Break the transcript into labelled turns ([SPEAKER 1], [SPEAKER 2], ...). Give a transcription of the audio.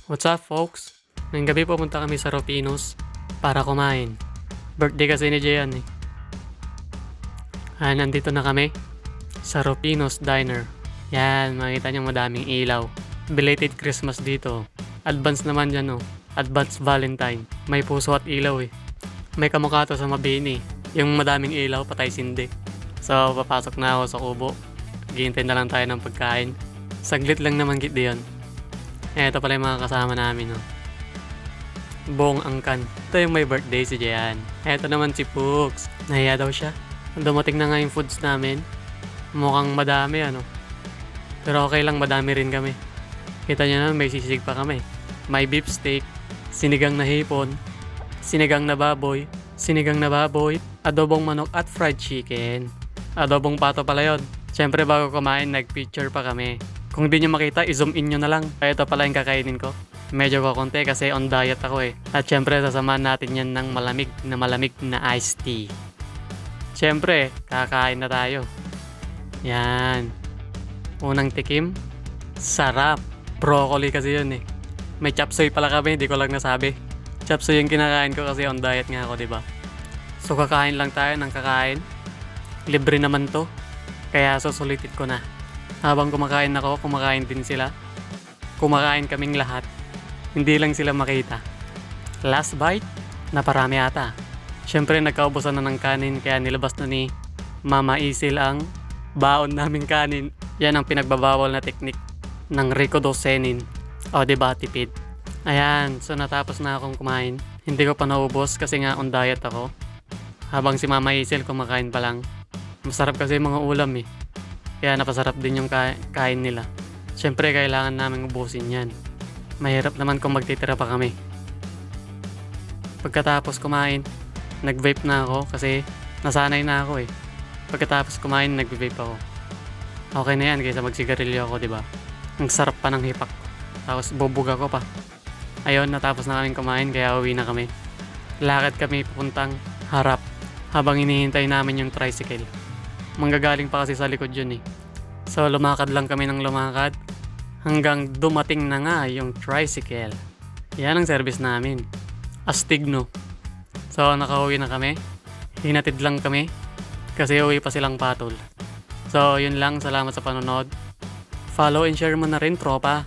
[SPEAKER 1] What's up, folks? Ngayong gabi pupunta kami sa Ropinos para kumain. Birthday kasi ni Jayan eh. Nandito na kami sa Ropinos Diner. Yan, makita niyo madaming ilaw. Belated Christmas dito. Advance naman dyan oh. Advance Valentine. May puso at ilaw eh. May kamukha to sa Mabini. Yung madaming ilaw, patay sindi. So, papasok na ako sa kubo. Hihintay na lang tayo ng pagkain. Saglit lang naman git diyan. Ito pala yung mga kasama namin oh. Buong angkan. Ito yung may birthday si Jayan. Ito naman si Pooks. Nahiya daw siya. Dumating na nga yung foods namin. Mukhang madami ano. Pero okay lang, madami rin kami. Kita nyo na may sisig pa kami. May beef steak, sinigang na hipon, sinigang na baboy, adobong manok at fried chicken. Adobong pato pala yun. Siyempre bago kumain, nag-picture pa kami. Kung di nyo makita, i-zoom in nyo na lang. Ito pala yung kakainin ko. Medyo kakunti kasi on diet ako eh. At syempre, sasamahan natin yan ng malamig na iced tea. Syempre, kakain na tayo. Yan. Unang tikim. Sarap. Broccoli kasi yun eh. May chop suey pala kami, di ko lang nasabi. Chop suey yung kinakain ko kasi on diet nga ako, diba? So, kakain lang tayo ng kakain. Libre naman to. Kaya susulitin ko na. Habang kumakain ako, kumakain din sila. Kumakain kaming lahat. Hindi lang sila makita. Last bite, naparami ata. Siyempre nagkaubusan na ng kanin kaya nilabas na ni Mama Isil ang baon naming kanin. Yan ang pinagbabawal na teknik ng Ricodosenin. O diba, tipid. Ayan, so natapos na akong kumain. Hindi ko pa naubos kasi nga on diet ako. Habang si Mama Isil kumakain pa lang. Masarap kasi mga ulam eh. Kaya napasarap din yung kain nila. Siyempre kailangan namin ubusin yan. Mahirap naman kung magtitira pa kami. Pagkatapos kumain, nag-vape na ako kasi nasanay na ako eh. Pagkatapos kumain, nag-vape ako. Okay na yan kaysa magsigarilyo ako, diba? Ang sarap pa ng hipak. Tapos bubuga ko pa. Ayun, natapos na kaming kumain kaya uwi na kami. Lakad kami papuntang harap habang hinihintay namin yung tricycle. Manggagaling pa kasi sa likod yun eh. So lumakad lang kami ng lumakad hanggang dumating na nga yung tricycle. Yan ang service namin. Astig no. So nakauwi na kami. Hinatid lang kami kasi uwi pa silang patol. So yun lang, salamat sa panonood. Follow and share mo na rin tropa.